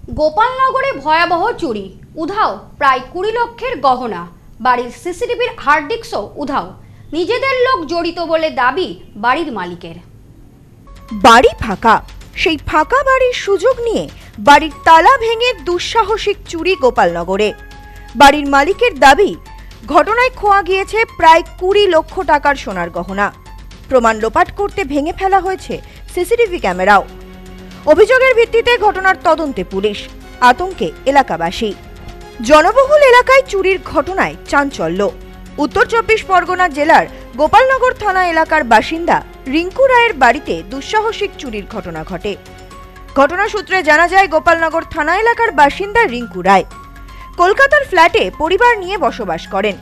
গোপালনগরে ভয়াবহ চুরি, উধাও প্রায় 20 লক্ষের গহনা, বাড়ির সিসিটিভির হার্ড ডিস্কও উধাও। নিজেদের লোক জড়িত বলে দাবি বাড়ির মালিকের। বাড়ি ফাঁকা, সেই ফাঁকা বাড়ির সুযোগ নিয়ে বাড়ির তালা ভেঙে দুঃসাহসিক চুরি গোপালনগরে। বাড়ির মালিকের দাবি, ঘটনায় খোয়া গিয়েছে প্রায় 20 লক্ষ টাকার সোনার গহনা। প্রমাণ লোপাট করতে ভেঙে ফেলা হয়েছে সিসিটিভি ক্যামেরাও। অভিযোগের ভিত্তিতে ঘটনার তদন্তে পুলিশ, আতঙ্কে এলাকাবাসী। জনবহুল এলাকায় চুরির ঘটনায় চাঞ্চল্য। উত্তর 24 পরগনা জেলার গোপালনগর থানা এলাকার বাসিন্দা রিঙ্কু রায়ের বাড়িতে দুঃসাহসিক চুরির ঘটনা ঘটে। ঘটনা সূত্রে জানা যায়, গোপালনগর থানা এলাকার বাসিন্দা রিঙ্কু রায় কলকাতার ফ্ল্যাটে পরিবার নিয়ে বসবাস করেন।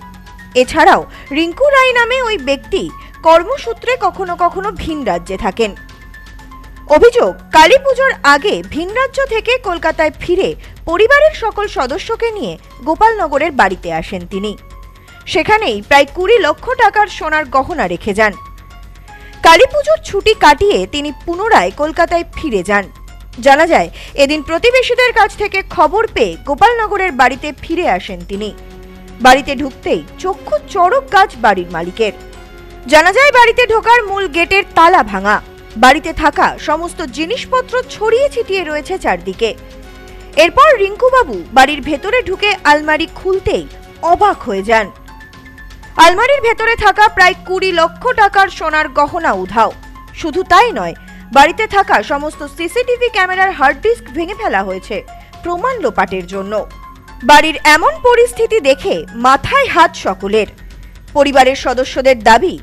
এছাড়াও রিঙ্কু রায় নামে ওই ব্যক্তি কর্মসূত্রে কখনো কখনো ভিন রাজ্যে থাকেন। অভিযোগ, কালী পুজোর আগে ভিন রাজ্য থেকে কলকাতায় ফিরে পরিবারের সকল সদস্যকে নিয়ে গোপালনগরের বাড়িতে আসেন তিনি। সেখানেই প্রায় 20 লক্ষ টাকার সোনার গহনা রেখে যান। কালী পুজোর ছুটি কাটিয়ে তিনি পুনরায় কলকাতায় ফিরে যান। জানা যায়, এদিন প্রতিবেশীদের কাছ থেকে খবর পেয়ে গোপালনগরের বাড়িতে ফিরে আসেন তিনি। বাড়িতে ঢুকতেই চক্ষু চড়ক গাছ বাড়ির মালিকের। জানা যায়, বাড়িতে ঢোকার মূল গেটের তালা ভাঙা, বাড়িতে থাকা সমস্ত জিনিসপত্র ছড়িয়ে ছিটিয়ে রয়েছে চারদিকে। এরপর রিঙ্কুবাবু বাড়ির ভেতরে ঢুকে আলমারি খুলতেই অবাক হয়ে যান। আলমারির ভেতরে থাকা প্রায় 20 লক্ষ টাকার সোনার গহনা উধাও। শুধু তাই নয়, বাড়িতে থাকা সমস্ত সিসিটিভি ক্যামেরার হার্ড ডিস্ক ভেঙে ফেলা হয়েছে প্রমাণ লোপাটের জন্য। বাড়ির এমন পরিস্থিতি দেখে মাথায় হাত সকলের। পরিবারের সদস্যদের দাবি,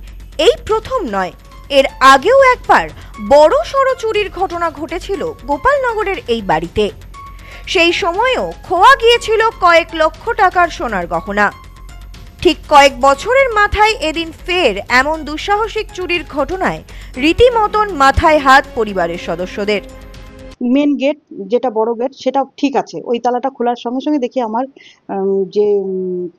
এই প্রথম নয়, এর আগেও একবার বড় সড় চুরির ঘটনা ঘটেছিল গোপালনগরের এই বাড়িতে। সেই সময়ও খোয়া গিয়েছিল কয়েক লক্ষ টাকার সোনার গহনা। ঠিক কয়েক বছরের মাথায় এদিন ফের এমন দুঃসাহসিক চুরির ঘটনায় রীতিমতন মাথায় হাত পরিবারের সদস্যদের। মেন গেট যেটা বড় গেট সেটা ঠিক আছে, ওই তালাটা খোলার সঙ্গে সঙ্গে দেখি আমার যে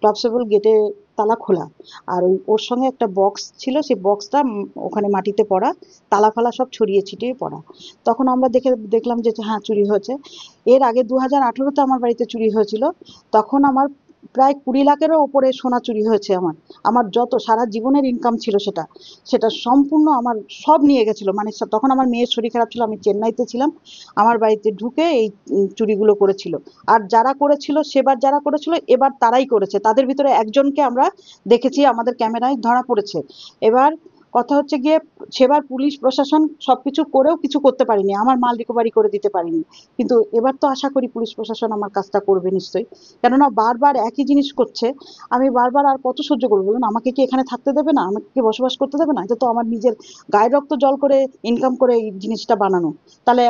টপসেবল গেটে তালা খোলা, আর ওর সঙ্গে একটা বক্স ছিল, সেই বক্সটা ওখানে মাটিতে পড়া, তালা ফালা সব ছড়িয়ে ছিটিয়ে পড়া। তখন আমরা দেখলাম যে হ্যাঁ চুরি হয়েছে। এর আগে 2018-তে আমার বাড়িতে চুরি হয়েছিল, তখন আমার প্রায় 20 লাখেরও ওপরে সোনা চুরি হয়েছে। আমার যত সারা জীবনের ইনকাম ছিল সেটা সম্পূর্ণ আমার সব নিয়ে গেছিল। মানে তখন আমার মেয়ের শরীর খারাপ ছিল, আমি চেন্নাইতে ছিলাম, আমার বাড়িতে ঢুকে এই চুরিগুলো করেছিল। আর যারা করেছিল সেবার যারা করেছিল এবার তারাই করেছে। তাদের ভিতরে একজনকে আমরা দেখেছি, আমাদের ক্যামেরায় ধরা পড়েছে। এবার কথা হচ্ছে গিয়ে, সেবার পুলিশ প্রশাসন সবকিছু করেও কিছু করতে পারিনি, আমার মাল রিকভারি করে দিতে পারিনি। কিন্তু এবার তো আশা করি পুলিশ প্রশাসন আমার কাজটা করবে নিশ্চয়ই, কেননা বারবার একই জিনিস করছে। আমি বারবার আর কত সহ্য করবো বলুন? আমাকে কি এখানে থাকতে দেবে না? আমাকে কি বসবাস করতে দেবে না? এটা তো আমার নিজের গায়ের রক্ত জল করে ইনকাম করে এই জিনিসটা বানানো। তাহলে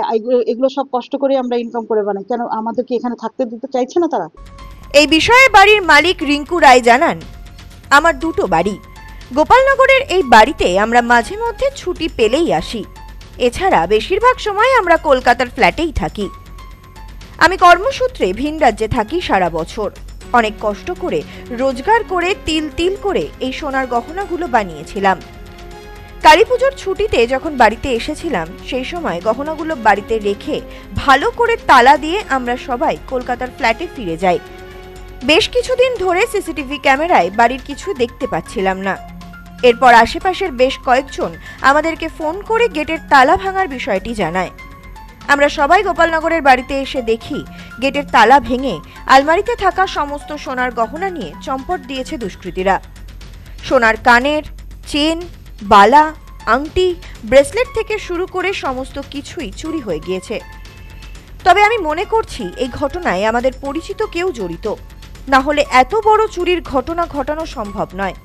এগুলো সব কষ্ট করে আমরা ইনকাম করে বানাই, কেন আমাদের কি এখানে থাকতে দিতে চাইছে না তারা? এই বিষয়ে বাড়ির মালিক রিঙ্কু রায় জানান, আমার দুটো বাড়ি। গোপালনগরের এই বাড়িতে আমরা মাঝে মধ্যে ছুটি পেলেই আসি। এছাড়া বেশিরভাগ সময় আমরা কলকাতার ফ্ল্যাটেই থাকি। আমি কর্মসূত্রে ভিন রাজ্যে থাকি সারা বছর। অনেক কষ্ট করে রোজগার করে তিল তিল করে এই সোনার গহনাগুলো বানিয়েছিলাম। কালী পুজোর ছুটিতে যখন বাড়িতে এসেছিলাম, সেই সময় গহনাগুলো বাড়িতে রেখে ভালো করে তালা দিয়ে আমরা সবাই কলকাতার ফ্ল্যাটে ফিরে যাই। বেশ কিছুদিন ধরে সিসিটিভি ক্যামেরায় বাড়ির কিছু দেখতে পাচ্ছিলাম না। এরপর আশেপাশের বেশ কয়েকজন আমাদেরকে ফোন করে গেটের তালা ভাঙার বিষয়টি জানায়। আমরা সবাই গোপালনগরের বাড়িতে এসে দেখি গেটের তালা ভেঙে আলমারিতে থাকা সমস্ত সোনার গহনা নিয়ে চম্পট দিয়েছে দুষ্কৃতীরা। সোনার কানের, চেন, বালা, আংটি, ব্রেসলেট থেকে শুরু করে সমস্ত কিছুই চুরি হয়ে গিয়েছে। তবে আমি মনে করছি এই ঘটনায় আমাদের পরিচিত কেউ জড়িত, না হলে এত বড় চুরির ঘটনা ঘটানো সম্ভব নয়।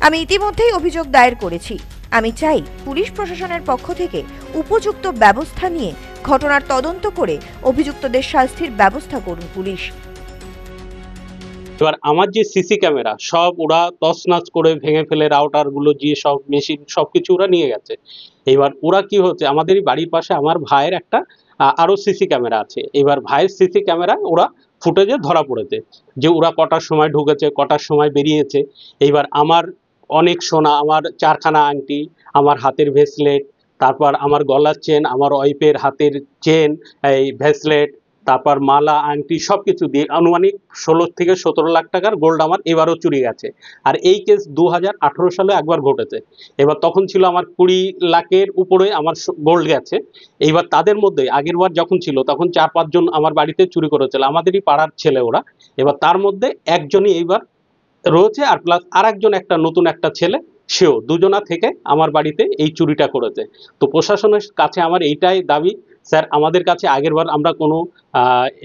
আমি ইতিমধ্যেই অভিযোগ দায়ের করেছি। আমি চাই পুলিশ প্রশাসনের পক্ষ থেকে উপযুক্ত ব্যবস্থা নিয়ে ঘটনার তদন্ত করে অভিযুক্তদের শাস্তির ব্যবস্থা করুন পুলিশ। এবার আমার যে সিসি ক্যামেরা সব ওরা তছনছ করে ভেঙে ফেলে, রাউটার গুলো দিয়ে সব মেশিন সবকিছু ওরা নিয়ে গেছে। এবার ওরা কি হচ্ছে, আমাদের বাড়ির পাশে আমার ভাইয়ের একটা আরো সিসি ক্যামেরা আছে। এবার ভাইয়ের সিসি ক্যামেরা ওরা ফুটেজে ধরা পড়েছে যে ওরা কটার সময় ঢুকেছে, কটার সময় বেরিয়েছে। এইবার আমার অনেক সোনা, আমার 4খানা আংটি, আমার হাতের ভেসলেট, তারপর আমার গলার চেন, আমার ওয়াইফের হাতের চেন, এই ভেসলেট, তারপর মালা আংটি সবকিছু দিয়ে আনুমানিক 16 থেকে 17 লাখ টাকার গোল্ড আমার এবারও চুরি গেছে। আর এই কেস 2018 সালে একবার ঘটেছে। এবার তখন ছিল আমার 20 লাখের উপরে আমার গোল্ড গেছে। এইবার তাদের মধ্যে আগের বার যখন ছিল তখন 4-5 জন আমার বাড়িতে চুরি করেছিল, আমাদেরই পাড়ার ছেলে ওরা। এবার তার মধ্যে একজনই এইবার রয়েছে, আর প্লাস আর একজন একটা নতুন একটা ছেলে, সেও দুজনা থেকে আমার বাড়িতে এই চুরিটা করেছে। তো প্রশাসনের কাছে আমার এইটাই দাবি, স্যার আমাদের কাছে আগেরবার আমরা কোনো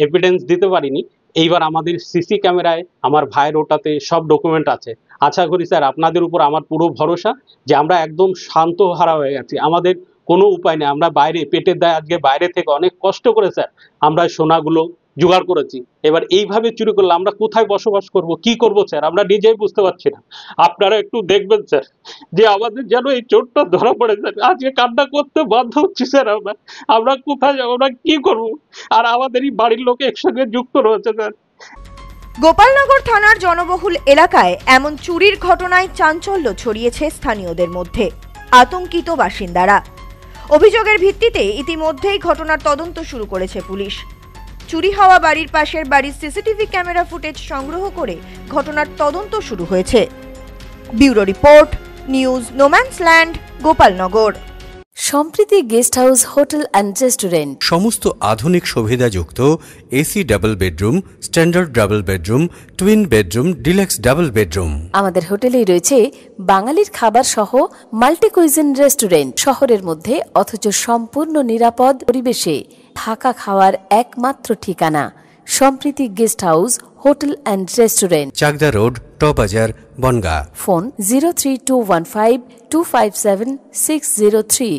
এভিডেন্স দিতে পারিনি, এইবার আমাদের সিসি ক্যামেরায় আমার ভাইয়ের ওটাতে সব ডকুমেন্ট আছে। আশা করি স্যার আপনাদের উপর আমার পুরো ভরসা যে আমরা একদম শান্ত হারা হয়ে গেছি, আমাদের কোনো উপায় নেই। আমরা বাইরে পেটের দায় আজকে বাইরে থেকে অনেক কষ্ট করে স্যার আমরা সোনাগুলো জোগাড় করেছি। এবার এইভাবে চুরি করলে আমরা কোথায় বসবাস করব, কি করব স্যার, আমরা নিজেই বুঝতে পারছি না। আপনারা একটু দেখবেন স্যার যে আমাদের যেন এই চোরটা ধরা পড়ে স্যার। আজকে কান্না করতে বাধ্য হচ্ছি স্যার, আমরা কোথায় যাবো, আমরা কি করব, আর আমাদেরই বাড়ির লোক একসঙ্গে যুক্ত রয়েছে স্যার। গোপালনগর থানার জনবহুল এলাকায় এমন চুরির ঘটনায় চাঞ্চল্য ছড়িয়েছে স্থানীয়দের মধ্যে। আতঙ্কিত বাসিন্দারা। অভিযোগের ভিত্তিতে ইতিমধ্যেই ঘটনার তদন্ত শুরু করেছে পুলিশ। চুরি হওয়া বাড়ির পাশের বাড়ির সিসিটিভি ক্যামেরা ফুটেজ সংগ্রহ করে ঘটনার তদন্ত শুরু হয়েছে। Bureau report, news no man's land, Gopalnagar. Sampriti guest house hotel and restaurant. সমস্ত আধুনিক সুবিধাযুক্ত AC double bedroom, standard double bedroom, twin bedroom, deluxe double bedroom. আমাদের হোটেলেই রয়েছে বাঙালির খাবার সহ মাল্টি কুইজিন রেস্টুরেন্ট। শহরের মধ্যে অথচ সম্পূর্ণ নিরাপদ পরিবেশে থাকা খাওয়ার একমাত্র ঠিকানা Sampriti guest house hotel and restaurant, Chakdah road, টবাজার, বনগাঁ। ফোন 03215257603।